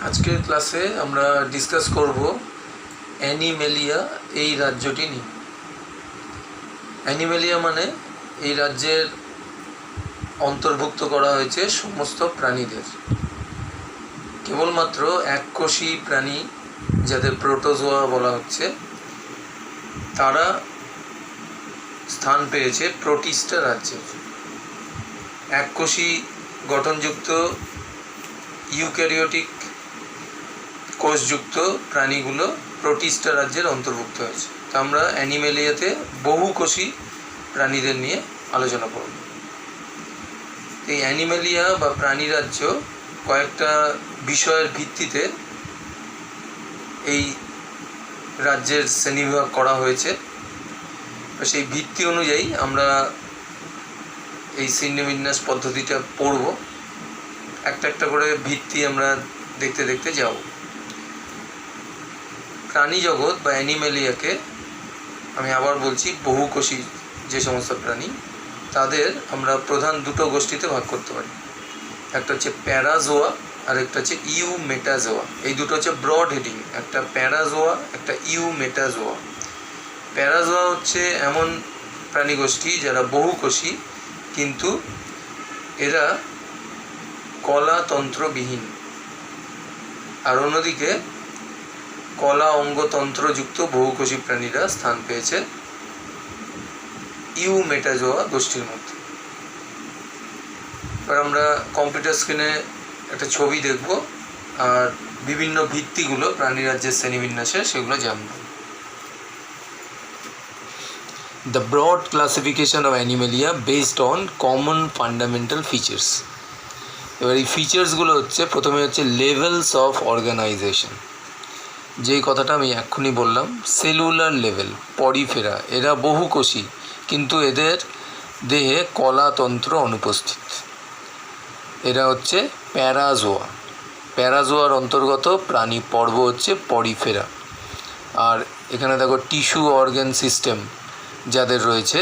আজকের ক্লাসে আমরা ডিসকাস করব অ্যানিমেলিয়া এই রাজ্যটি নিয়ে। অ্যানিমেলিয়া মানে এই রাজ্যের অন্তর্ভুক্ত করা হয়েছে সমস্ত প্রাণীদের। কেবলমাত্র এককোষী প্রাণী, যাদের প্রোটোজোয়া বলা হচ্ছে, তারা স্থান পেয়েছে প্রোটিস্টা রাজ্যে। এককোষী গঠনযুক্ত ইউক্যারিওটিক কোষযুক্ত প্রাণীগুলো প্রোটিস্টা রাজ্যের অন্তর্ভুক্ত হয়েছে। তা আমরা অ্যানিমেলিয়াতে বহুকোষী প্রাণীদের নিয়ে আলোচনা করব। এই অ্যানিমেলিয়া বা প্রাণী রাজ্য কয়েকটা বিষয়ের ভিত্তিতে এই রাজ্যের শ্রেণীবিভাগ করা হয়েছে। সেই ভিত্তি অনুযায়ী আমরা এই শ্রেণীবিন্যাস পদ্ধতিটা পড়ব। একটা একটা করে ভিত্তি আমরা দেখতে দেখতে যাব। প্রাণী জগৎ বা অ্যানিমেলিয়াকে আমি আবার বলছি, বহুকোষী যে সমস্ত প্রাণী, তাদের আমরা প্রধান দুটো গোষ্ঠীতে ভাগ করতে পারি। একটা হচ্ছে প্যারাজোয়া আর একটা হচ্ছে ইউমেটাজোয়া। এই দুটো হচ্ছে ব্রড হেডিং, একটা প্যারাজোয়া, একটা ইউমেটাজোয়া। প্যারাজোয়া হচ্ছে এমন প্রাণী গোষ্ঠী যারা বহুকোষী, কিন্তু এরা কলাতন্ত্রবিহীন। আর অন্যদিকে কলা অঙ্গতন্ত্রযুক্ত বহুকোষী প্রাণীরা স্থান পেয়েছে ইউমেটাজোয়া গোষ্ঠীর মধ্যে। এবার আমরা কম্পিউটার স্ক্রিনে একটা ছবি দেখব আর বিভিন্ন ভিত্তিগুলো প্রাণীরাজ্যের শ্রেণীবিন্যাসে সেগুলো জানব। The broad classification of Animalia based on common fundamental features. এবার এই ফিচার্সগুলো হচ্ছে, প্রথমে হচ্ছে লেভেলস অফ অর্গানাইজেশন। যেই কথাটা আমি এক্ষুনি বললাম, সেলুলার লেভেল, পরিফেরা, এরা বহুকোষী কিন্তু এদের দেহে কলাতন্ত্র অনুপস্থিত। এরা হচ্ছে প্যারাজোয়া। প্যারাজোয়ার অন্তর্গত প্রাণী পর্ব হচ্ছে পরিফেরা। আর এখানে দেখো টিস্যু অর্গান সিস্টেম যাদের রয়েছে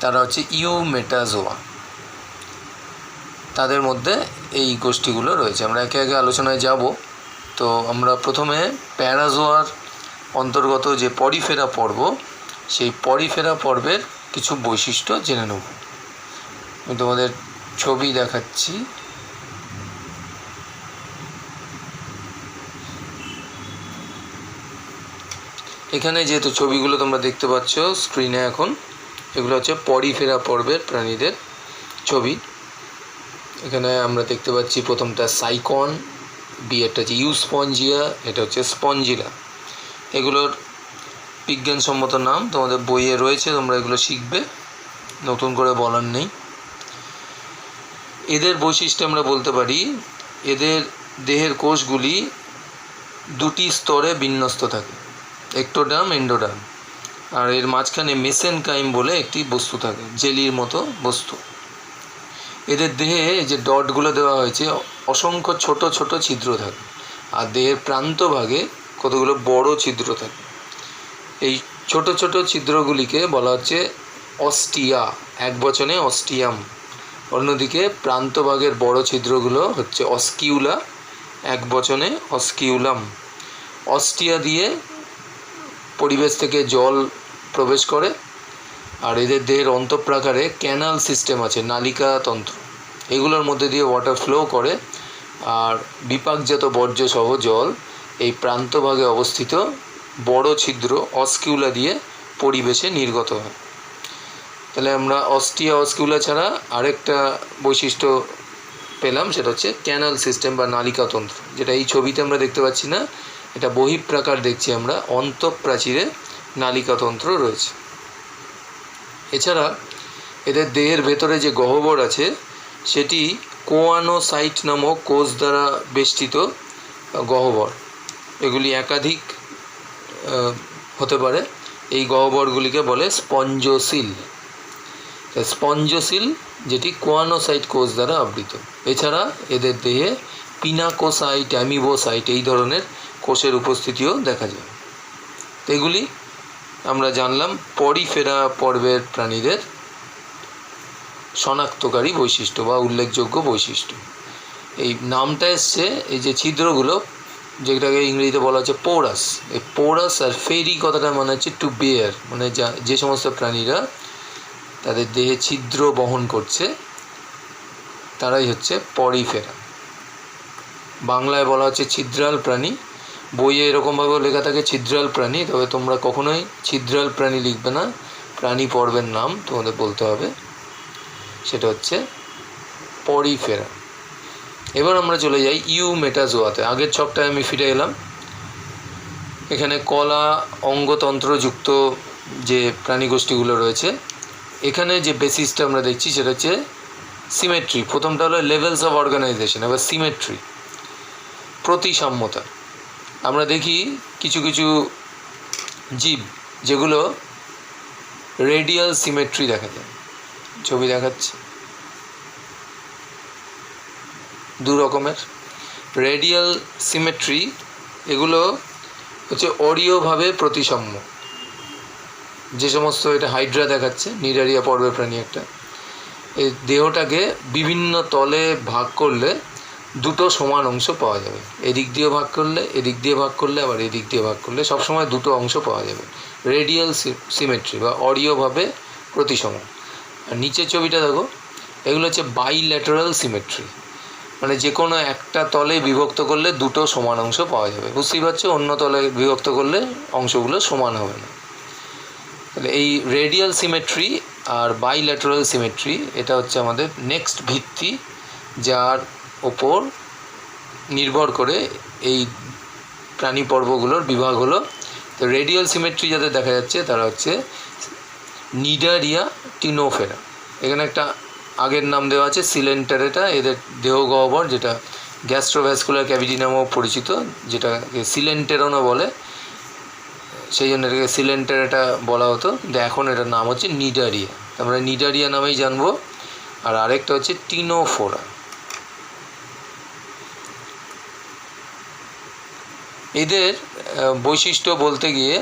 তারা হচ্ছে ইউমেটাজোয়া। তাদের মধ্যে এই গোষ্ঠীগুলো রয়েছে। আমরা একে একে আলোচনায় যাব। তো আমরা প্রথমে প্যারাজোয়ার অন্তর্গত যে পরিফেরা পর্ব, সেই পরিফেরা পর্বের কিছু বৈশিষ্ট্য জেনে নেব। আমি তোমাদের ছবি দেখাচ্ছি। এখানে যেহেতু ছবিগুলো তোমরা দেখতে পাচ্ছ স্ক্রিনে এখন, এগুলো হচ্ছে পরিফেরা পর্বের প্রাণীদের ছবি। এখানে আমরা দেখতে পাচ্ছি প্রথমটা সাইকন, এটা হচ্ছে ইউস্পঞ্জিয়া, এটা হচ্ছে স্পঞ্জিলা। এগুলোর বিজ্ঞানসম্মত নাম তোমাদের বইয়ে রয়েছে, তোমরা এগুলো শিখবে, নতুন করে বলার নেই। এদের বৈশিষ্ট্য আমরা বলতে পারি, এদের দেহের কোষগুলি দুটি স্তরে বিন্যস্ত থাকে, এক্টোডার্ম, এন্ডোডার্ম। আর এর মাঝখানে মেসেনকাইম বলে একটি বস্তু থাকে, জেলির মতো বস্তু। এদের দেহে যে ডটগুলো দেওয়া হয়েছে, অসংখ্য ছোট ছোট ছিদ্র থাকে। আর দেহের প্রান্তভাগে কতগুলো বড় ছিদ্র থাকে। এই ছোট ছোট ছিদ্রগুলিকে বলা হচ্ছে অস্টিয়া, এক বচনে অস্টিয়াম। অন্যদিকে প্রান্তভাগের বড় ছিদ্রগুলো হচ্ছে অস্কিউলা, এক বচনে অস্কিউলাম। অস্টিয়া দিয়ে পরিবেশ থেকে জল প্রবেশ করে। আর এদের দেহের অন্তঃপ্রাকারে ক্যানাল সিস্টেম আছে, নালিকা তন্ত্র। এগুলোর মধ্যে দিয়ে ওয়াটার ফ্লো করে। আর বিপাকজাত বর্জ্য সহ জল এই প্রান্তভাগে অবস্থিত বড় ছিদ্র অস্কিউলা দিয়ে পরিবেশে নির্গত হয়। তাহলে আমরা অস্টিয়া, অস্কিউলা ছাড়া আরেকটা বৈশিষ্ট্য পেলাম, সেটা হচ্ছে ক্যানাল সিস্টেম বা নালিকাতন্ত্র, যেটা এই ছবিতে আমরা দেখতে পাচ্ছি না। এটা বহিঃপ্রাকার দেখছি আমরা, অন্তঃপ্রাচীরে নালিকাতন্ত্র রয়েছে। এছাড়া এদের দেহের ভেতরে যে গহ্বর আছে, সেটি কোয়ানোসাইট নামক কোষ দ্বারা বেষ্টিত গহ্বর। এগুলি একাধিক হতে পারে। এই গহ্বরগুলিকে বলে স্পঞ্জোসিল। স্পঞ্জোসিল যেটি কোয়ানোসাইট কোষ দ্বারা আবৃত। এছাড়া এদের দেহে পিনাকোসাইট, অ্যামিবোসাইট এই ধরনের কোষের উপস্থিতিও দেখা যায়। এগুলি আমরা জানলাম পরিফেরা পর্বের প্রাণীদের শনাক্তকারী বৈশিষ্ট্য বা উল্লেখযোগ্য বৈশিষ্ট্য। এই নামটা এসছে এই যে ছিদ্রগুলো, যেটাকে ইংরেজিতে বলা হচ্ছে পোরাস। এই পোরাস আর ফেরি কথাটা মানে হচ্ছে টু বেয়ার, মানে যে সমস্ত প্রাণীরা তাদের দেহে ছিদ্র বহন করছে তারাই হচ্ছে পরিফেরা। বাংলায় বলা হচ্ছে ছিদ্রাল প্রাণী, বইয়ে এরকমভাবেও লেখা থাকে ছিদ্রাল প্রাণী, তবে তোমরা কখনোই ছিদ্রাল প্রাণী লিখবে না, প্রাণী পর্বের নাম তোমাদের বলতে হবে, সেটা হচ্ছে পরিফেরা। এবার আমরা চলে যাই ইউমেটাজোয়াতে। আগের ছকটায় আমি ফিরে এলাম। এখানে কলা অঙ্গতন্ত্রযুক্ত যে প্রাণীগোষ্ঠীগুলো রয়েছে, এখানে যে বেসিসটা আমরা দেখছি সেটা হচ্ছে সিমেট্রি। প্রথমটা হলো লেভেলস অফ অর্গানাইজেশন, এবার সিমেট্রি, প্রতিসাম্যতা। আমরা দেখি কিছু কিছু জীব যেগুলো রেডিয়াল সিমেট্রি দেখা যায়, ছবি দেখাচ্ছে দু রকমের রেডিয়াল সিমেট্রি। এগুলো হচ্ছে অরীয়ভাবে প্রতিসাম্য। যে সমস্ত, এটা হাইড্রা দেখাচ্ছে, নিডারিয়া পর্বের প্রাণী একটা, এই দেহটাকে বিভিন্ন তলে ভাগ করলে দুটো সমান অংশ পাওয়া যাবে। এদিক দিয়ে ভাগ করলে, এদিক দিয়ে ভাগ করলে, আবার এদিক দিয়ে ভাগ করলে সবসময় দুটো অংশ পাওয়া যাবে। রেডিয়াল সিমেট্রি বা অরীয়ভাবে প্রতিসম। আর নিচের ছবিটা দেখো, এগুলো হচ্ছে বাইল্যাটারাল সিমেট্রি, মানে যে কোনো একটা তলে বিভক্ত করলে দুটো সমান অংশ পাওয়া যাবে। বুঝতেই পারছো, অন্য তলে বিভক্ত করলে অংশগুলো সমান হবে না। তাহলে এই রেডিয়াল সিমেট্রি আর বাইল্যাটারাল সিমেট্রি, এটা হচ্ছে আমাদের নেক্সট ভিত্তি, যার ওপর নির্ভর করে এই প্রাণী পর্বগুলোর বিভাগ হলো। তো রেডিয়াল সিমেট্রি যাদের দেখা যাচ্ছে তারা হচ্ছে নিডারিয়া টিনোফেরা। এখানে একটা আগের নাম দেওয়া আছে সিলেন্টারেটা, এদের দেহ গহ্বর যেটা গ্যাস্ট্রোভ্যাসকুলার ক্যাভিটি নামেও পরিচিত, যেটাকে সিলেন্টেরনও বলে, সেই জন্য এটাকে সিলেন্টারেটা বলা হতো, কিন্তু এখন এটার নাম হচ্ছে নিডারিয়া। আমরা নিডারিয়া নামেই জানবো। আর আরেকটা হচ্ছে টিনোফোরা। এদের বৈশিষ্ট্য বলতে গিয়ে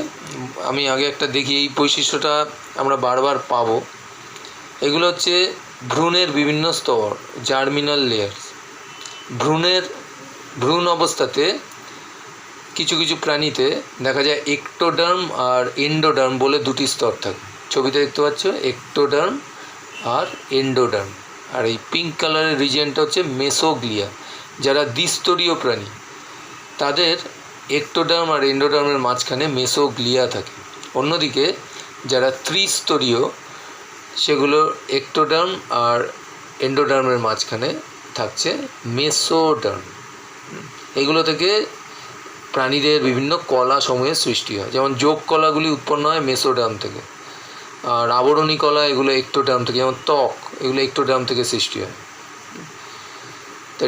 আমি আগে একটা দেখি, এই বৈশিষ্ট্যটা আমরা বারবার পাবো। এগুলো হচ্ছে ভ্রূণের বিভিন্ন স্তর, জার্মিনাল লেয়ার। ভ্রূণ অবস্থাতে কিছু কিছু প্রাণীতে দেখা যায় একটোডার্ম আর এন্ডোডার্ম বলে দুটি স্তর থাকে। ছবিতে দেখতে পাচ্ছ একটোডার্ম আর এন্ডোডার্ম। আর এই পিঙ্ক কালারের রিজিয়নটা হচ্ছে মেসোগ্লিয়া। যারা দ্বিস্তরীয় প্রাণী তাদের একটোডার্ম আর এন্ডোডার্মের মাঝখানে মেসোগ্লিয়া থাকে। অন্যদিকে যারা ত্রিস্তরীয় সেগুলো একটোডার্ম আর এন্ডোডার্মের মাঝখানে থাকছে মেসোডার্ম। এগুলো থেকে প্রাণীদের বিভিন্ন কলা সমূহের সৃষ্টি হয়, যেমন যোগ কলাগুলি উৎপন্ন হয় মেসোডার্ম থেকে, আর আবরণী কলা এগুলো একটোডার্ম থেকে, যেমন ত্বক এগুলো একটোডার্ম থেকে সৃষ্টি হয়। তা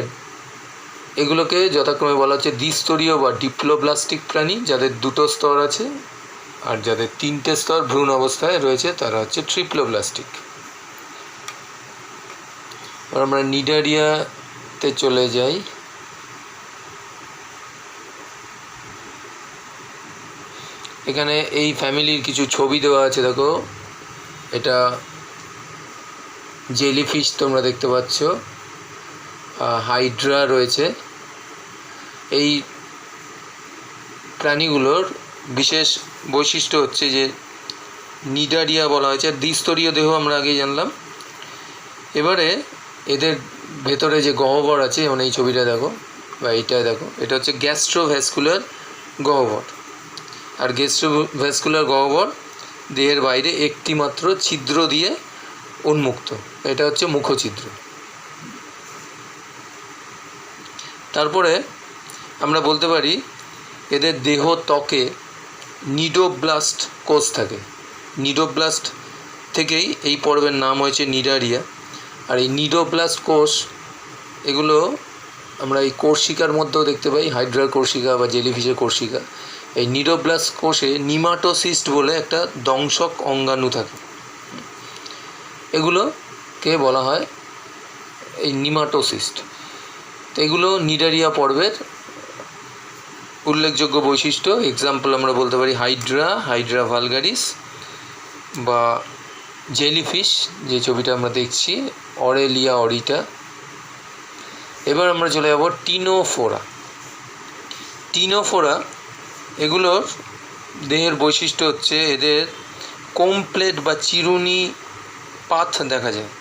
এগুলোকে যথাক্রমে বলা হচ্ছে দ্বিস্তরীয় বা ডিপ্লোব্লাস্টিক প্রাণী, যাদের দুটো স্তর আছে, আর যাদের তিনটে স্তর ভ্রূণ অবস্থায় রয়েছে তারা হচ্ছে ট্রিপ্লোব্লাস্টিক। আর আমরা নিডারিয়াতে চলে যাই। এখানে এই ফ্যামিলির কিছু ছবি দেওয়া আছে, দেখো এটা জেলিফিশ তোমরা দেখতে পাচ্ছ, হাইড্রা রয়েছে। এই প্রাণীগুলোর বিশেষ বৈশিষ্ট্য হচ্ছে যে নিডারিয়া বলা হয়েছে, আর দ্বিস্তরীয় দেহ আমরা আগেই জানলাম। এবারে এদের ভেতরে যে গহ্বর আছে, যেমন এই ছবিটা দেখো বা এইটা দেখো, এটা হচ্ছে গ্যাস্ট্রোভ্যাসকুলার গহ্বর। আর গ্যাস্ট্রোভ্যাসকুলার গহ্বর দেহের বাইরে একটি মাত্র ছিদ্র দিয়ে উন্মুক্ত, এটা হচ্ছে মুখছিদ্র। তারপরে আমরা বলতে পারি এদের দেহ ত্বকে নিডোব্লাস্ট কোষ থাকে। নিডোব্লাস্ট থেকেই এই পর্বের নাম হয়েছে নিডারিয়া। আর এই নিডোব্লাস্ট কোষ এগুলো আমরা এই কোর্সিকার মধ্যেও দেখতে পাই, হাইড্রার কোর্সিকা বা জেলিফিশের কোর্সিকা। এই নিডোব্লাস্ট কোষে নিমাটোসিস্ট বলে একটা দংশক অঙ্গাণু থাকে, এগুলোকে বলা হয় এই নিমাটোসিস্ট। তো এগুলো নিডারিয়া পর্বের উল্লেখযোগ্য বৈশিষ্ট্য। এক্সাম্পল আমরা বলতে পারি হাইড্রা ভালগারিস, বা জেলিফিশ যে ছবিটা আমরা দেখছি, অরেলিয়া অরিটা। এবার আমরা চলে যাব টিনোফোরা। টিনোফোরা এগুলোর দেহের বৈশিষ্ট্য হচ্ছে এদের কমপ্লেট বা চিরুনি পাত দেখা যায়।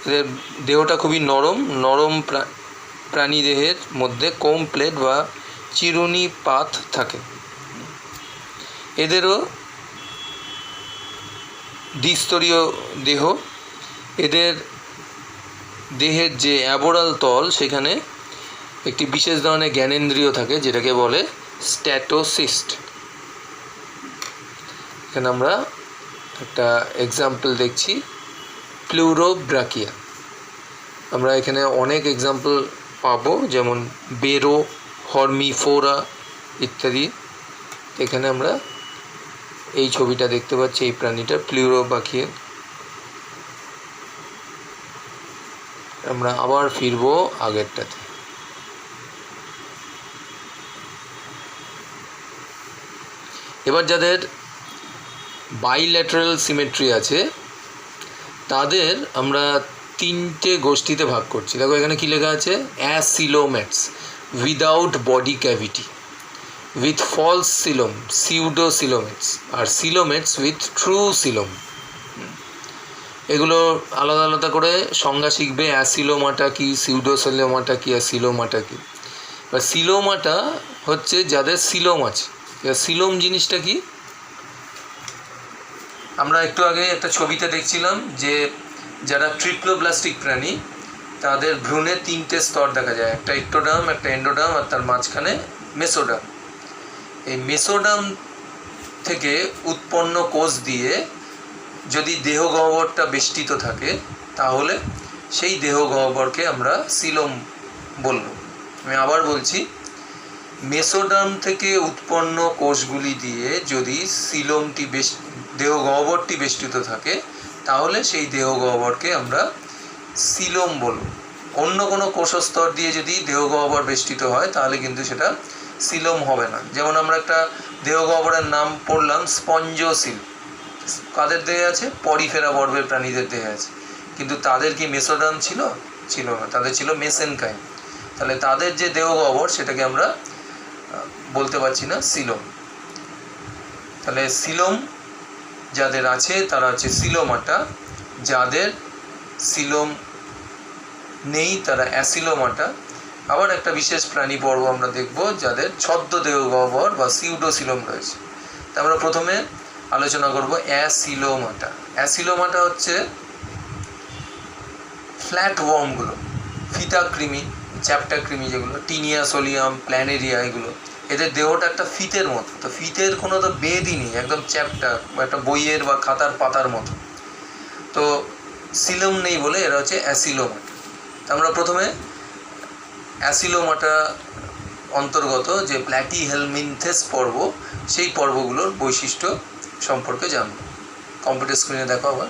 এদের দেহটা খুবই নরম প্রাণী দেহের মধ্যে কমপ্লেট বা চিরুনি পাত থাকে। এদেরও দ্বিস্তরীয় দেহ। এদের দেহের যে অ্যাবোরাল তল সেখানে একটি বিশেষ ধরনের জ্ঞানেন্দ্রিয় থাকে যেটাকে বলে স্ট্যাটোসিস্ট। এখানে আমরা একটা এক্সাম্পল দেখছি, প্লুরোব্রাকিয়া। আমরা এখানে অনেক এক্সাম্পল পাবো, যেমন বেরো, হর্মিফোরা ইত্যাদি। এখানে আমরা এই ছবিটা দেখতে পাচ্ছি, এই প্রাণীটা প্লুরোব্রাকিয়া। আমরা আবার ফিরবো আগেরটাতে। এবার যাদের বাইল্যাটারাল সিমেট্রি আছে তাদের আমরা তিনটে গোষ্ঠীতে ভাগ করছি। দেখো এখানে কী লেখা আছে, acoelomates without body cavity, with false coelom pseudocoelomates, আর সিলোমেটস উইথ ট্রু সিলোম। এগুলো আলাদা আলাদা করে সংজ্ঞা শিখবে, অ্যাসিলোমাটা কি, সিউডোসিলোমাটা কি, আর সিলোমাটা কি। বা সিলোমাটা হচ্ছে যাদের সিলোম আছে। সিলোম জিনিসটা কি, আমরা একটু আগে একটা ছবিতে দেখছিলাম যে যারা ট্রিপ্লোব্লাস্টিক প্রাণী তাদের ভ্রূণে তিনটে স্তর দেখা যায়, একটা ইক্টোডার্ম, একটা এন্ডোডার্ম, আর তার মাঝখানে মেসোডার্ম। এই মেসোডার্ম থেকে উৎপন্ন কোষ দিয়ে যদি দেহ গহ্বরটা বেষ্টিত থাকে তাহলে সেই দেহ গহ্বরকে আমরা সিলোম বলব। আমি আবার বলছি, মেসোডার্ম থেকে উৎপন্ন কোষগুলি দিয়ে যদি সিলোমটি দেহ গহ্বরটি বেষ্টিত থাকে তাহলে সেই দেহ গহ্বরকে আমরা সিলোম বলব। অন্য কোনো কোষস্তর দিয়ে যদি দেহ গহ্বর বেষ্টিত হয় তাহলে কিন্তু সেটা সিলোম হবে না। যেমন আমরা একটা দেহ গহ্বরের নাম পড়লাম স্পঞ্জোসিল। কাদের দেহে আছে? পরিফেরা বর্গের প্রাণীদের দেহে আছে। কিন্তু তাদের কি মেসোডার্ম ছিল? ছিল না, তাদের ছিল মেসেনকাইম। তাহলে তাদের যে দেহ গহ্বর সেটাকে আমরা বলতে পারছি না সিলোম। তাহলে সিলোম যাদের আছে তারা হচ্ছে সিলোমাটা, যাদের সিলোম নেই তারা অ্যাসিলোমাটা। আবার একটা বিশেষ প্রাণী পর্ব আমরা দেখব যাদের ছদ্ম দেহ গহ্বর বা সিউডোসিলোম রয়েছে। তা আমরা প্রথমে আলোচনা করব অ্যাসিলোমাটা। অ্যাসিলোমাটা হচ্ছে ফ্ল্যাট ওয়ার্মগুলো, ফিতা কৃমি, চ্যাপ্টার কৃমি যেগুলো, টিনিয়া, সোলিয়াম, প্ল্যানেরিয়া, এগুলো এদের দেহটা একটা ফিতের মতো। তো ফিতের কোনো তো বেদই নেই, একদম চ্যাপ্টার বা একটা বইয়ের বা খাতার পাতার মতো। তো সিলোম নেই বলে এরা হচ্ছে অ্যাসিলোমাটা। তো আমরা প্রথমে অ্যাসিলোমাটা অন্তর্গত যে প্ল্যাটিহেলমিনথেস পর্ব, সেই পর্বগুলোর বৈশিষ্ট্য সম্পর্কে জানব। কম্পিউটার স্ক্রিনে দেখো আবার।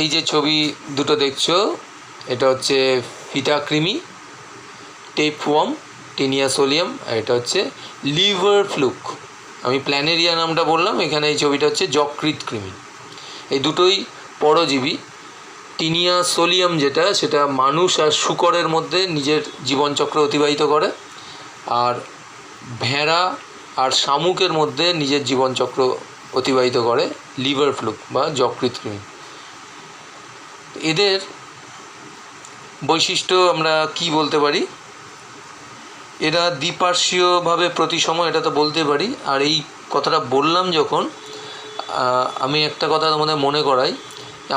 এই যে ছবি দুটো দেখছো, এটা হচ্ছে ফিটাকৃমি, টেপওয়ার্ম, টিনিয়া সোলিয়াম, আর এটা হচ্ছে লিভার ফ্লুক। আমি প্ল্যানেরিয়া নামটা বললাম, এখানে এই ছবিটা হচ্ছে যকৃৎ কৃমি। এই দুটোই পরজীবী। টিনিয়া সোলিয়াম যেটা, সেটা মানুষ আর শূকরের মধ্যে নিজের জীবনচক্র অতিবাহিত করে, আর ভেড়া আর শামুকের মধ্যে নিজের জীবনচক্র অতিবাহিত করে লিভার ফ্লুক বা যকৃৎ কৃমি। এদের বৈশিষ্ট্য আমরা কি বলতে পারি? এরা দ্বিপার্শ্বীয়ভাবে প্রতিসম, এটা তো বলতে পারি। আর এই কথাটা বললাম যখন, আমি একটা কথা তোমাদের মনে করাই,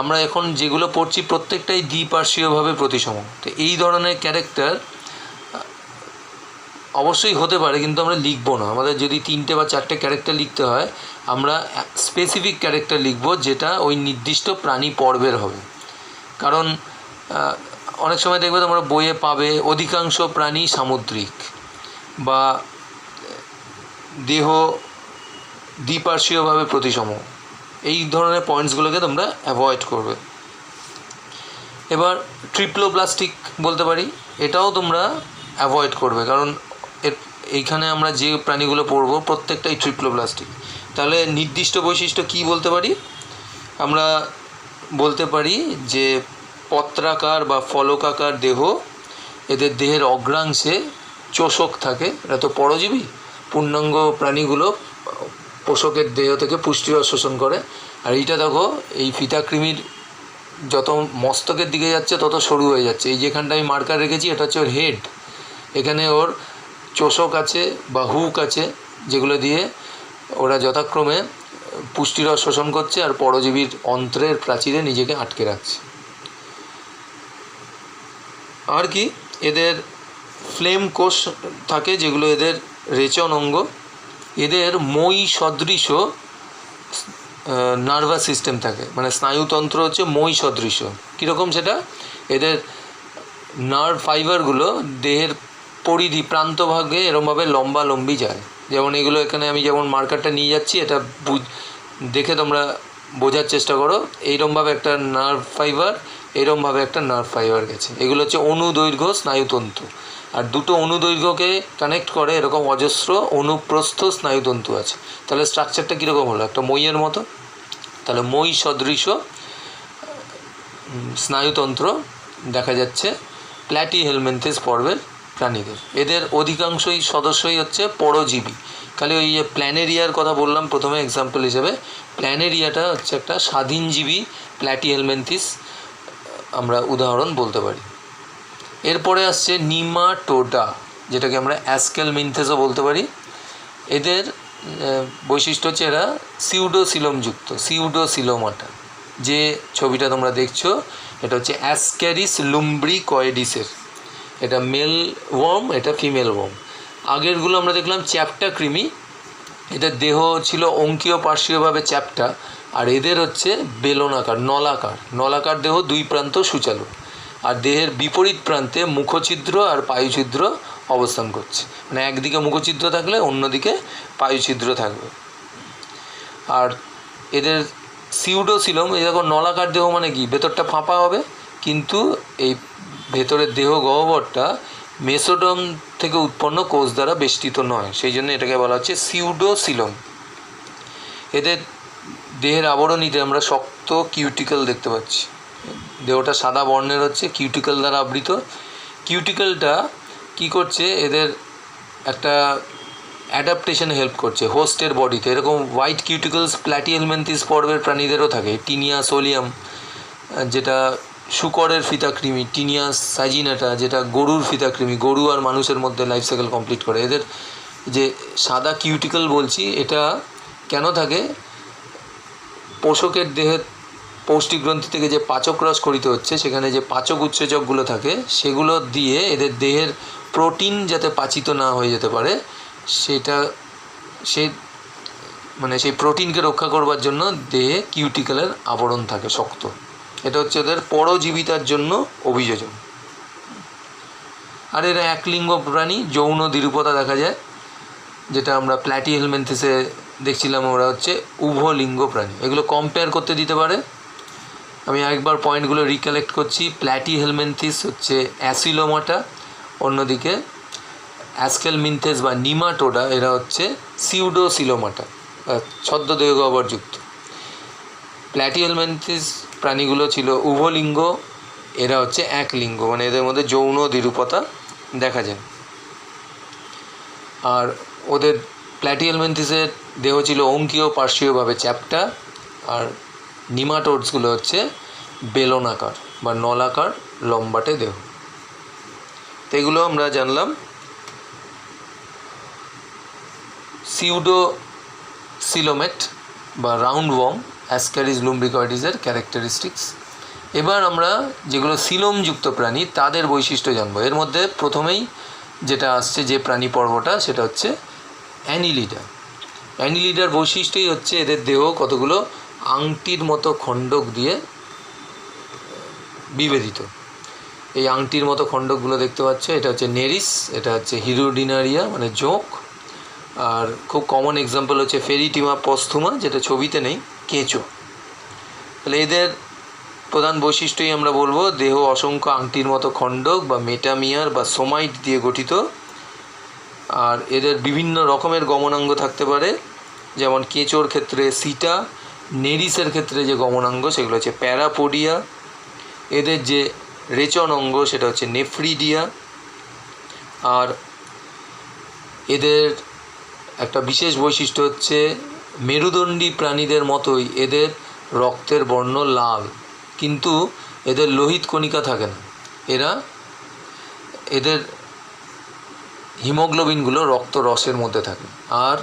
আমরা এখন যেগুলো পড়ছি প্রত্যেকটাই দ্বিপার্শ্বীয়ভাবে প্রতিসম। তো এই ধরনের ক্যারেক্টার অবশ্যই হতে পারে, কিন্তু আমরা লিখবো না। আমাদের যদি 3টে বা 4টে ক্যারেক্টার লিখতে হয়, আমরা স্পেসিফিক ক্যারেক্টার লিখব যেটা ওই নির্দিষ্ট প্রাণী পর্বের হবে। কারণ অনেক সময় দেখবে তোমরা বইয়ে পাবে অধিকাংশ প্রাণী সামুদ্রিক বা দেহ দ্বিপার্শ্বীয়ভাবে প্রতিসম। এই ধরনের পয়েন্টসগুলোকে তোমরা অ্যাভয়েড করবে। এবার ট্রিপ্লোপ্লাস্টিক বলতে পারি, এটাও তোমরা অ্যাভয়েড করবে, কারণ এইখানে আমরা যে প্রাণীগুলো পড়ব প্রত্যেকটাই ট্রিপ্লোপ্লাস্টিক। তাহলে নির্দিষ্ট বৈশিষ্ট্য কি বলতে পারি? আমরা বলতে পারি যে পত্রাকার বা ফলকাকার দেহ, এদের দেহের অগ্রাংশে চোষক থাকে। এটা তো পরজীবী। পূর্ণাঙ্গ প্রাণীগুলো পোষকের দেহ থেকে পুষ্টিরস শোষণ করে। আর এইটা দেখো, এই ফিতাকৃমির যত মস্তকের দিকে যাচ্ছে তত সরু হয়ে যাচ্ছে। এই যেখানটা আমি মার্কার রেখেছি এটা হচ্ছে ওর হেড। এখানে ওর চোষক আছে বা হুক আছে, যেগুলো দিয়ে ওরা যথাক্রমে পুষ্টিরস শোষণ করছে আর পরজীবীর অন্ত্রের প্রাচীরে নিজেকে আটকে রাখছে। আর কি, এদের ফ্লেম কোষ থাকে, যেগুলো এদের রেচন অঙ্গ। এদের মই সদৃশ নার্ভাস সিস্টেম থাকে, মানে স্নায়ুতন্ত্র হচ্ছে মই সদৃশ। কীরকম সেটা? এদের নার্ভ ফাইবারগুলো দেহের পরিধি প্রান্তভাগে এরমভাবে লম্বি যায়। যেমন এগুলো এখানে আমি যেমন মার্কারটা নিয়ে যাচ্ছি, এটা দেখে তোমরা বোঝার চেষ্টা করো। এইরমভাবে একটা নার্ভ ফাইবার, এরমভাবে একটা নার্ভ ফাইবার গেছে। এগুলো হচ্ছে অনুদৈর্ঘ্য স্নায়ুতন্তু। আর দুটো অনুদৈর্ঘ্যকে কানেক্ট করে এরকম অজস্র অনুপ্রস্থ স্নায়ুতন্তু আছে। তাহলে স্ট্রাকচারটা কীরকম হলো? একটা মইয়ের মতো। তাহলে মই সদৃশ স্নায়ুতন্ত্র দেখা যাচ্ছে প্ল্যাটিহেলমিনথেস পর্বের প্রাণীদের। এদের অধিকাংশই সদস্যই হচ্ছে পরজীবী। খালি ওই যে প্ল্যানেরিয়ার কথা বললাম প্রথমে এক্সাম্পল হিসেবে, প্ল্যানেরিয়াটা হচ্ছে একটা স্বাধীনজীবী প্ল্যাটিহেলমিনথেস আমরা উদাহরণ বলতে পারি। এরপরে আসছে নিমাটোডা, যেটাকে আমরা অ্যাস্কেলমিনথেসও বলতে পারি। এদের বৈশিষ্ট্য হচ্ছে এরা সিউডোসিলোমযুক্ত, সিউডোসিলোমাটা। যে ছবিটা তোমরা দেখছো এটা হচ্ছে অ্যাসক্যারিস লুম্ব্রিকয়েডিসের। এটা মেল ওয়ার্ম, এটা ফিমেল ওয়ার্ম। আগেরগুলো আমরা দেখলাম চ্যাপ্টা কৃমি, এদের দেহ ছিল অঙ্কীয় পার্শ্বীয়ভাবে চ্যাপ্টা। আর এদের হচ্ছে বেলনাকার, নলাকার দেহ, দুই প্রান্ত সূচালো। আর দেহের বিপরীত প্রান্তে মুখছিদ্র আর পায়ুছিদ্র অবস্থান করছে। মানে একদিকে মুখছিদ্র থাকলে অন্যদিকে পায়ুছিদ্র থাকবে। আর এদের সিউডোসিলোম, এই দেখো নলাকার দেহ মানে কি, ভেতরটা ফাঁপা হবে, কিন্তু এই ভেতরের দেহ গহ্বরটা মেসোডর্ম থেকে উৎপন্ন কোষ দ্বারা বেষ্টিত নয়, সেই জন্য এটাকে বলা হচ্ছে সিউডোসিলোম। এদের দেহের আবরণীতে আমরা শক্ত কিউটিকল দেখতে পাচ্ছি। দেহটা সাদা বর্ণের হচ্ছে, কিউটিকল দ্বারা আবৃত। কিউটিকলটা কি করছে? এদের একটা অ্যাডাপ্টেশনে হেল্প করছে হোস্টের বডিতে। এরকম হোয়াইট কিউটিকলস প্ল্যাটিহেলমিনথেস পর্বের প্রাণীদেরও থাকে। টিনিয়া সোলিয়াম, যেটা শূকরের ফিতাকৃমি, টিনিয়া সাজিনাটা, যেটা গরুর ফিতাকৃমি, গরু আর মানুষের মধ্যে লাইফ সাইকেল কমপ্লিট করে। এদের যে সাদা কিউটিকল বলছি, এটা কেন থাকে? পোষকের দেহের পৌষ্টিক গ্রন্থি থেকে যে পাচক রস খরিত হচ্ছে, সেখানে যে পাচক উৎসেচকগুলো থাকে, সেগুলো দিয়ে এদের দেহের প্রোটিন যাতে পাচিত না হয়ে যেতে পারে, সেই প্রোটিনকে রক্ষা করবার জন্য দেহে কিউটিকলের আবরণ থাকে শক্ত। এটা হচ্ছে ওদের পরজীবিতার জন্য অভিযোজন। আর এরা একলিঙ্গ প্রাণী, যৌন দ্বিরূপতা দেখা যায়, যেটা আমরা প্ল্যাটিহেলমিনথেসে দেখছিলাম। ওরা হচ্ছে উভলিঙ্গ প্রাণী। এগুলো কম্পেয়ার করতে দিতে পারে। আমি আরেকবার পয়েন্টগুলো রিকালেক্ট করছি। প্ল্যাটিহেলমিনথেস হচ্ছে অ্যাসিলোমাটা, অন্যদিকে অ্যাস্কেলমিনথেস বা নিমাটোডা এরা হচ্ছে সিউডোসিলোমাটা, ছদ্মদেহ গহ্বরযুক্ত। প্ল্যাটিহেলমিনথেস প্রাণীগুলো ছিল উভলিঙ্গ, এরা হচ্ছে একলিঙ্গ, মানে এদের মধ্যে যৌন দ্বিরূপতা দেখা যায়। আর ওদের প্ল্যাটিহেলমিনথেসের দেহ ছিল অঙ্কীয় পার্শ্বীয়ভাবে চ্যাপ্টা, আর নিমাটোডসগুলো হচ্ছে বেলনাকার বা নলাকার লম্বাটে দেহ। তো এগুলো আমরা জানলাম সিউডোসিলোমেট বা রাউন্ড ওয়ার্ম অ্যাসক্যারিস লুম্ব্রিকয়েডিসের ক্যারেক্টারিস্টিক্স। এবার আমরা যেগুলো সিলোমযুক্ত প্রাণী তাদের বৈশিষ্ট্য জানবো। এর মধ্যে প্রথমেই যেটা আসছে যে প্রাণী পর্বটা, সেটা হচ্ছে অ্যানিলিডা। অ্যানিলিডার বৈশিষ্ট্যই হচ্ছে এদের দেহ কতগুলো আংটির মতো খণ্ডক দিয়ে বিভেদিত। এই আংটির মতো খণ্ডকগুলো দেখতে পাচ্ছ, এটা হচ্ছে নেরিস, এটা হচ্ছে হিরোডিনারিয়া মানে জোঁক, আর খুব কমন এক্সাম্পল হচ্ছে ফেরিটিমা পস্থুমা, যেটা ছবিতে নেই, কেঁচো। তাহলে এদের প্রধান বৈশিষ্ট্যই আমরা বলবো দেহ অসংখ্য আংটির মতো খণ্ডক বা মেটামিয়ার বা সোমাইট দিয়ে গঠিত। আর এদের বিভিন্ন রকমের গমনাঙ্গ থাকতে পারে, যেমন কেঁচোর ক্ষেত্রে সিটা, নেরিসের ক্ষেত্রে যে গমনাঙ্গ সেগুলো হচ্ছে প্যারাপোডিয়া, এদের যে রেচন অঙ্গ সেটা হচ্ছে নেফ্রিডিয়া। আর এদের একটা বিশেষ বৈশিষ্ট্য হচ্ছে মেরুদণ্ডী প্রাণীদের মতোই এদের রক্তের বর্ণ লাল, কিন্তু এদের লোহিত কণিকা থাকে না। এদের হিমোগ্লোবিনগুলো রক্ত রসের মধ্যে থাকে। আর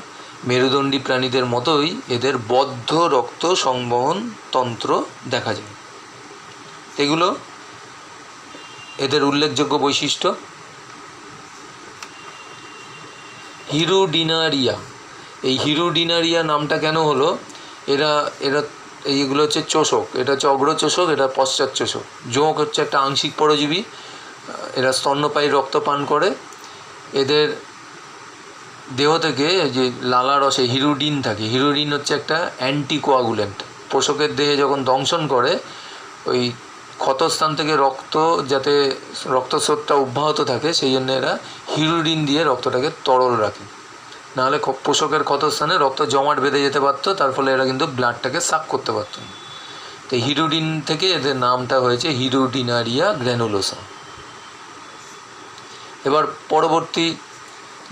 মেরুদণ্ডী প্রাণীদের মতোই এদের বদ্ধ রক্ত সংবহন তন্ত্র দেখা যায়। এগুলো এদের উল্লেখযোগ্য বৈশিষ্ট্য। হিরুডিনারিয়া, এই হিরুডিনারিয়া নামটা কেন হলো? এরা এইগুলো হচ্ছে চোষক, এটা হচ্ছে অগ্রচোষক, এটা পশ্চাৎ চোষক। জোঁক হচ্ছে একটা আংশিক পরজীবী, এরা স্তন্যপায়ী রক্ত পান করে। এদের দেহ থেকে যে লালা রসে হিরুডিন থাকে, হিরুডিন হচ্ছে একটা অ্যান্টিকোয়াগুলেন্ট। পোষকের দেহে যখন দংশন করে ওই ক্ষতস্থান থেকে রক্ত যাতে রক্তস্রোতটা অব্যাহত থাকে সেই জন্য এরা হিরুডিন দিয়ে রক্তটাকে তরল রাখে, নাহলে পোষকের ক্ষতস্থানে রক্ত জমাট বেঁধে যেতে পারতো, তার ফলে এরা কিন্তু ব্লাডটাকে সাক করতে পারতো না। তো হিরুডিন থেকে এদের নামটা হয়েছে হিরুডিনারিয়া গ্র্যানুলোসা। এবার পরবর্তী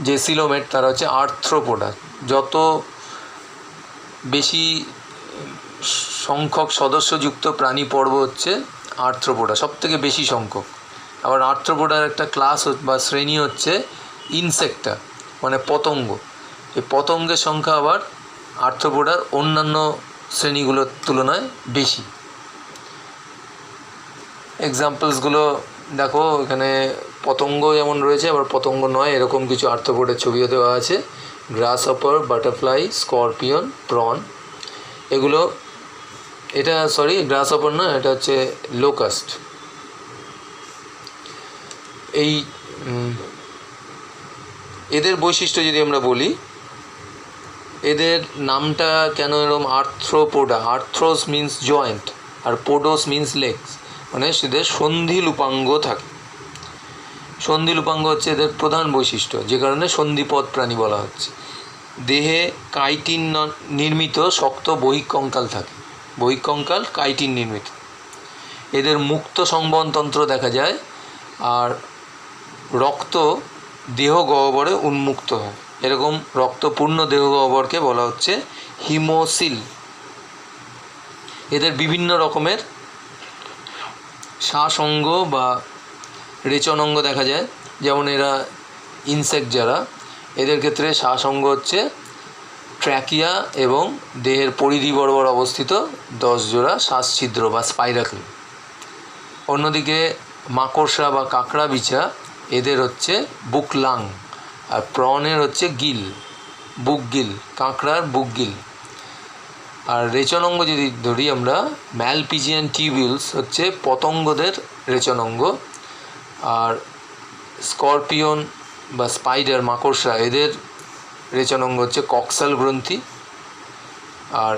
যে সিলোমেট তারা হচ্ছে আর্থ্রোপোডা। যত বেশি সংখ্যক সদস্যযুক্ত প্রাণী পর্ব হচ্ছে আর্থ্রোপোডা, সবথেকে বেশি সংখ্যক। আবার আর্থ্রোপোডার একটা ক্লাস বা শ্রেণী হচ্ছে ইনসেক্টা, মানে পতঙ্গ। এই পতঙ্গের সংখ্যা আবার আর্থ্রোপোডার অন্যান্য শ্রেণীগুলোর তুলনায় বেশি। এক্সাম্পলসগুলো দেখো, এখানে পতঙ্গ যেমন রয়েছে, আবার পতঙ্গ নয় এরকম কিছু আর্থ্রোপোডের ছবিও দেওয়া আছে। গ্রাসহপার, বাটারফ্লাই, স্করপিয়ন, প্রন, এগুলো এটা গ্রাসহপার না, এটা হচ্ছে লোকাস্ট। এই এদের বৈশিষ্ট্য যদি আমরা বলি, এদের নামটা কেন এরকম আর্থ্রোপোডা? আর্থ্রোস মিন্স জয়েন্ট আর পোডোস মিন্স লেগস, মানে এদের সন্ধিলুপাঙ্গ থাকে। সন্ধিলুপাঙ্গ হচ্ছে এদের প্রধান বৈশিষ্ট্য, যে কারণে সন্ধিপদ প্রাণী বলা হচ্ছে। দেহে কাইটিন নির্মিত শক্ত বহিঃকঙ্কাল থাকে, বহিঃকঙ্কাল কাইটিন নির্মিত। এদের মুক্ত সংবহনতন্ত্র দেখা যায়, আর রক্ত দেহ গহ্বরে উন্মুক্ত হয়। এরকম রক্তপূর্ণ দেহ গহ্বরকে বলা হচ্ছে হিমোসিল। এদের বিভিন্ন রকমের শ্বাসঅঙ্গ বা রেচনাঙ্গ দেখা যায়। যেমন এরা ইনসেক্ট যারা, এদের ক্ষেত্রে শ্বাসঅঙ্গ হচ্ছে ট্র্যাকিয়া এবং দেহের পরিধি বরাবর অবস্থিত 10 জোড়া শ্বাসছিদ্র বা স্পাইরাকল। অন্যদিকে মাকড়সা বা কাঁকড়া বিছা, এদের হচ্ছে বুকলাং, আর প্রনের হচ্ছে গিল, বুক গিল, কাঁকড়ার বুক গিল। আর রেচনাঙ্গ যদি ধরি আমরা, ম্যালপিজিয়ান টিউবিউলস হচ্ছে পতঙ্গদের রেচনাঙ্গ। আর স্করপিয়ন বা স্পাইডার, মাকড়সা, এদের রেচনাঙ্গ হচ্ছে কক্সাল গ্রন্থি। আর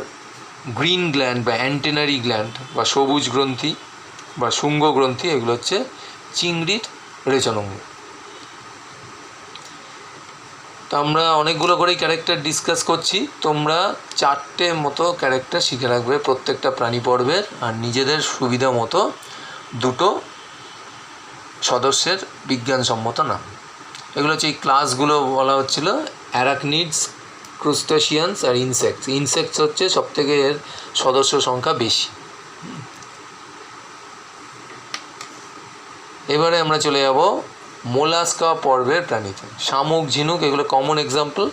গ্রিন গ্ল্যান্ড বা অ্যান্টেনারি গ্ল্যান্ড বা সবুজ গ্রন্থি বা শুঙ্গ গ্রন্থি, এগুলো হচ্ছে চিংড়ির রেচনাঙ্গ। তো আমরা অনেকগুলো করেই ক্যারেক্টার ডিসকাস করছি, তোমরা 4টে মতো ক্যারেক্টার শিখে রাখবে প্রত্যেকটা প্রাণী পর্বের, আর নিজেদের সুবিধা মতো 2টো সদস্যের বিজ্ঞানসম্মত নাম। এগুলো হচ্ছে এই ক্লাসগুলো বলা হচ্ছিল, অ্যারাকনিডস, ক্রুস্টাশিয়ানস আর ইনসেক্টস। ইনসেক্টস হচ্ছে সবথেকে এর সদস্য সংখ্যা বেশি। এবারে আমরা চলে যাব মোলাস্কা পর্বের প্রাণীতে। শামুক, ঝিনুক, এগুলো কমন এক্সাম্পল।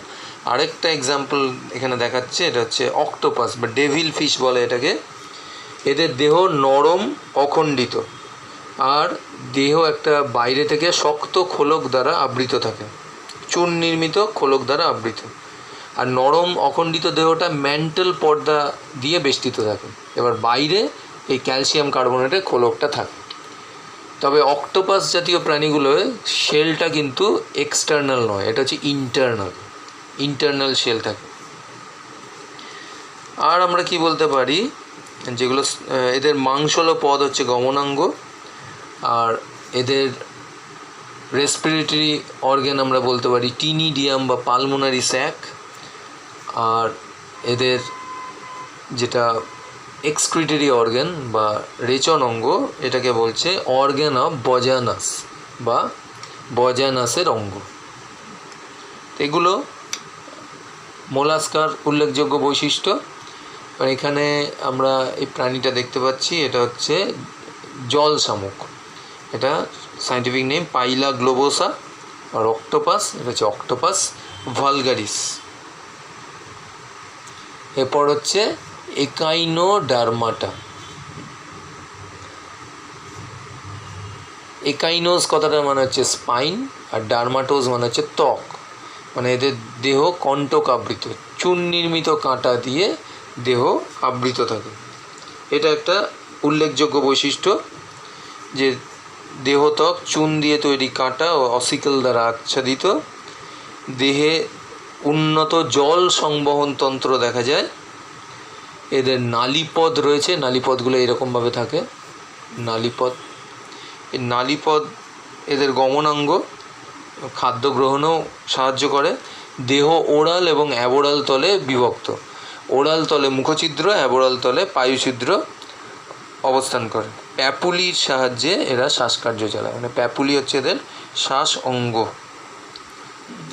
আরেকটা এক্সাম্পল এখানে দেখাচ্ছে, এটা হচ্ছে অক্টোপাস বা ডেভিল ফিশ বলে এটাকে। এদের দেহ নরম অখণ্ডিত, আর দেহ একটা বাইরে থেকে শক্ত খোলক দ্বারা আবৃত থাকে, চুন নির্মিত খোলক দ্বারা আবৃত। আর নরম অখণ্ডিত দেহটা ম্যান্টেল পর্দা দিয়ে বেষ্টিত থাকে। এবার বাইরে এই ক্যালসিয়াম কার্বনেটের খোলকটা থাকে। তবে অক্টোপাস জাতীয় প্রাণীগুলোয় শেলটা কিন্তু এক্সটার্নাল নয়, এটা হচ্ছে ইন্টারনাল শেল থাকে। আর আমরা কি বলতে পারি, যেগুলো এদের মাংসল পদ হচ্ছে গমনাঙ্গ, আর এদের রেসপিরেটরি অর্গ্যান আমরা বলতে পারি টিনিডিয়াম বা পালমোনারি স্যাক। আর এদের যেটা এক্সক্রিটরি অর্গান বা রেচন অঙ্গ, এটাকে বলছে অর্গান অফ বজানাস বা বজানাসের অঙ্গ। এগুলো মোলাস্কার উল্লেখযোগ্য বৈশিষ্ট্য। এখানে আমরা এই প্রাণীটা দেখতে পাচ্ছি, এটা হচ্ছে জল শামুক। এটা সায়েন্টিফিক নেম পাইলা গ্লোবোসা আর অক্টোপাস, এটা হচ্ছে অক্টোপাস ভালগারিস। এরপর হচ্ছে একাইনোডার্মাটা। একাইনোস কথাটা মানে হচ্ছে স্পাইন, আর ডার্মাটোস মানে হচ্ছে ত্বক। মানে এদের দেহ কণ্টক আবৃত, চুন নির্মিত কাঁটা দিয়ে দেহ আবৃত থাকে। এটা একটা উল্লেখযোগ্য বৈশিষ্ট্য যে দেহত্বক চুন দিয়ে তৈরি কাঁটা ও অসিকল দ্বারা আচ্ছাদিত। দেহে উন্নত জল সংবহন তন্ত্র দেখা যায়। এদের নালীপদ রয়েছে, নালীপদগুলো এরকমভাবে থাকে, নালীপদ। এই নালীপদ এদের গমনাঙ্গ, খাদ্য গ্রহণেও সাহায্য করে। দেহ ওরাল এবং অ্যাবোরাল তলে বিভক্ত। ওরাল তলে মুখছিদ্র, অ্যাবোরাল তলে পায়ুছিদ্র অবস্থান করে। প্যাপুলির সাহায্যে এরা শ্বাসকার্য চালায়, মানে প্যাপুলি হচ্ছে এদের শ্বাস অঙ্গ।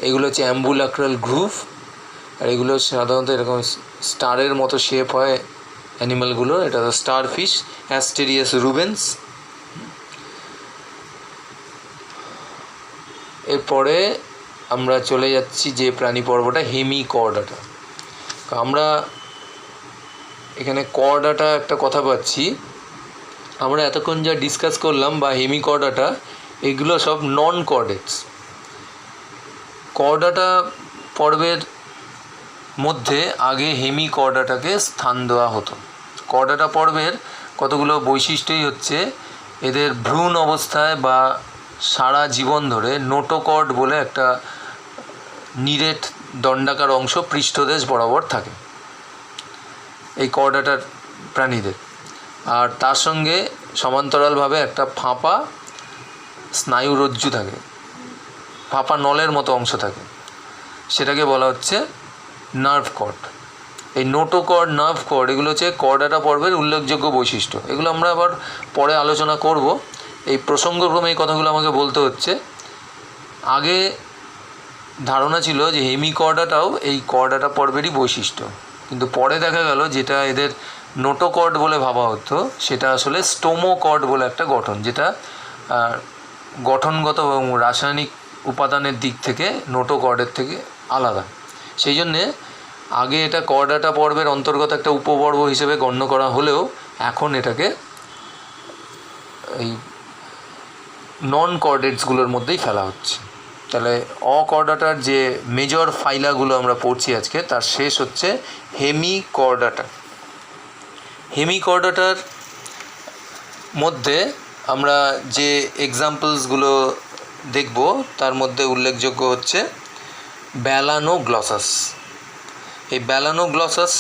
এগুলো হচ্ছে অ্যাম্বুলাক্রাল গ্রুভ, আর এগুলো সাধারণত এরকম স্টারের মতো শেপ হয় অ্যানিমালগুলো। এটা তো স্টার ফিশ, অ্যাস্টেরিয়াস রুবেন্স। এরপরে আমরা চলে যাচ্ছি যে প্রাণী পর্বটা, হেমিকর্ডাটা। আমরা এখানে কর্ডাটা একটা কথা পাচ্ছি, আমরা এতক্ষণ যা ডিসকাস করলাম বা হেমিকর্ডাটা, এগুলো সব নন কর্ডেটস। কর্ডাটা পর্বের মধ্যে আগে হেমিকর্ডাটাকে স্থান দেওয়া হতো। কর্ডাটা পর্বের কতগুলো বৈশিষ্ট্যই হচ্ছে, এদের ভ্রূণ অবস্থায় বা সারা জীবন ধরে নোটোকর্ড বলে একটা নিরেট দণ্ডাকার অংশ পৃষ্ঠদেশ বরাবর থাকে এই কর্ডাটার প্রাণীদের। আর তার সঙ্গে সমান্তরালভাবে একটা ফাঁপা স্নায়ুরজ্জু থাকে, ফাঁপা নলের মতো অংশ থাকে, সেটাকে বলা হচ্ছে নার্ভ কর্ড। এই নোটোকর্ড, নার্ভ কর্ড, এগুলো হচ্ছে কর্ডাটা পর্বের উল্লেখযোগ্য বৈশিষ্ট্য। এগুলো আমরা আবার পরে আলোচনা করব। এই প্রসঙ্গক্রমে এই কথাগুলো আমাকে বলতে হচ্ছে। আগে ধারণা ছিল যে হেমিকর্ডাটাও এই কর্ডাটা পর্বেরই বৈশিষ্ট্য, কিন্তু পরে দেখা গেল যেটা এদের নোটোকর্ড বলে ভাবা হতো সেটা আসলে স্টোমোকর্ড বলে একটা গঠন, যেটা গঠনগত এবং রাসায়নিক উপাদানের দিক থেকে নোটোকর্ডের থেকে আলাদা। সেই জন্যে আগে এটা কর্ডাটা পর্বের অন্তর্গত একটা উপপর্ব হিসেবে গণ্য করা হলেও এখন এটাকে এই নন কর্ডেটসগুলোর মধ্যেই ফেলা হচ্ছে। তাহলে অকর্ডাটার যে মেজর ফাইলাগুলো আমরা পড়ছি আজকে, তার শেষ হচ্ছে হেমিকর্ডাটা। হেমিকর্ডাটার মধ্যে আমরা যে এক্সাম্পলসগুলো দেখব তার মধ্যে উল্লেখযোগ্য হচ্ছে ব্যালানোগ্লসাস। এই ব্যালানোগ্লসাস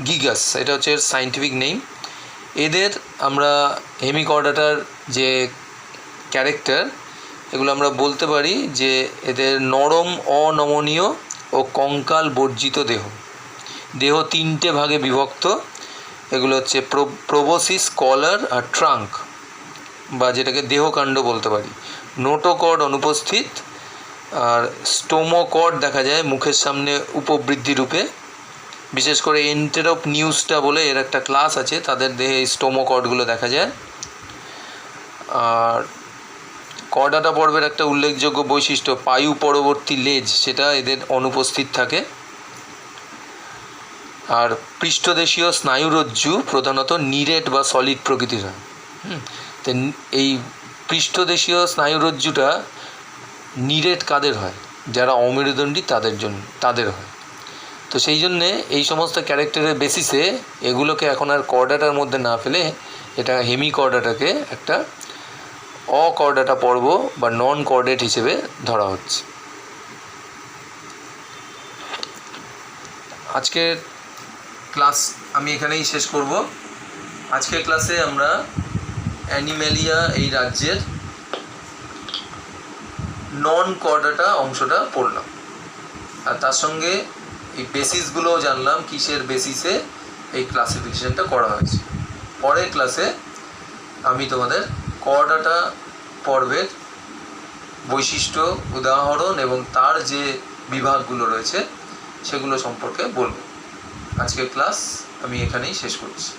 গিগাস, এটা হচ্ছে এর সায়েন্টিফিক নেম। এদের আমরা হেমিকর্ডাটার যে ক্যারেক্টার, এগুলো আমরা বলতে পারি যে এদের নরম, অনমনীয় ও কঙ্কাল বর্জিত দেহ। দেহ তিনটে ভাগে বিভক্ত। এগুলো হচ্ছে প্রোবোসিস, কলার আর ট্রাঙ্ক, বা যেটাকে দেহকাণ্ড বলতে পারি। নোটোকর্ড অনুপস্থিত, আর স্টোমোকর্ড দেখা যায় মুখের সামনে উপবৃদ্ধি রূপে। বিশেষ করে এন্টেরোপনিউসটা বলে এর একটা ক্লাস আছে, তাদের দেহে এই স্টোমোকর্ডগুলো দেখা যায়। আর কর্ডাটা পর্বের একটা উল্লেখযোগ্য বৈশিষ্ট্য পায়ু পরবর্তী লেজ, সেটা এদের অনুপস্থিত থাকে। আর পৃষ্ঠদেশীয় স্নায়ুরজ্জু প্রধানত নিরেট বা সলিড প্রকৃতির হয়। তো এই পৃষ্ঠদেশীয় স্নায়ুরজ্জুটা নিরেট কাদের হয়? যারা অমেরুদণ্ডী তাদের হয়। তো সেই জন্যে এই সমস্ত ক্যারেক্টারের বেসিসে এগুলোকে এখন আর কর্ডাটার মধ্যে না ফেলে এটা হেমিকর্ডাটাকে একটা অকর্ডাটা পর্ব বা নন কর্ডেট হিসেবে ধরা হচ্ছে। আজকের ক্লাস আমি এখানেই শেষ করব। আজকের ক্লাসে আমরা অ্যানিম্যালিয়া এই রাজ্যের নন কর্ডাটা অংশটা পড়লাম, আর তার সঙ্গে এই বেসিসগুলোও জানলাম কিসের বেসিসে এই ক্লাসিফিকেশনটা করা হয়েছে। পরের ক্লাসে আমি তোমাদের করডাটা পর্বের বৈশিষ্ট্য, উদাহরণ এবং তার যে বিভাগগুলো রয়েছে সেগুলো সম্পর্কে বলবো। আজকের ক্লাস আমি এখানেই শেষ করছি।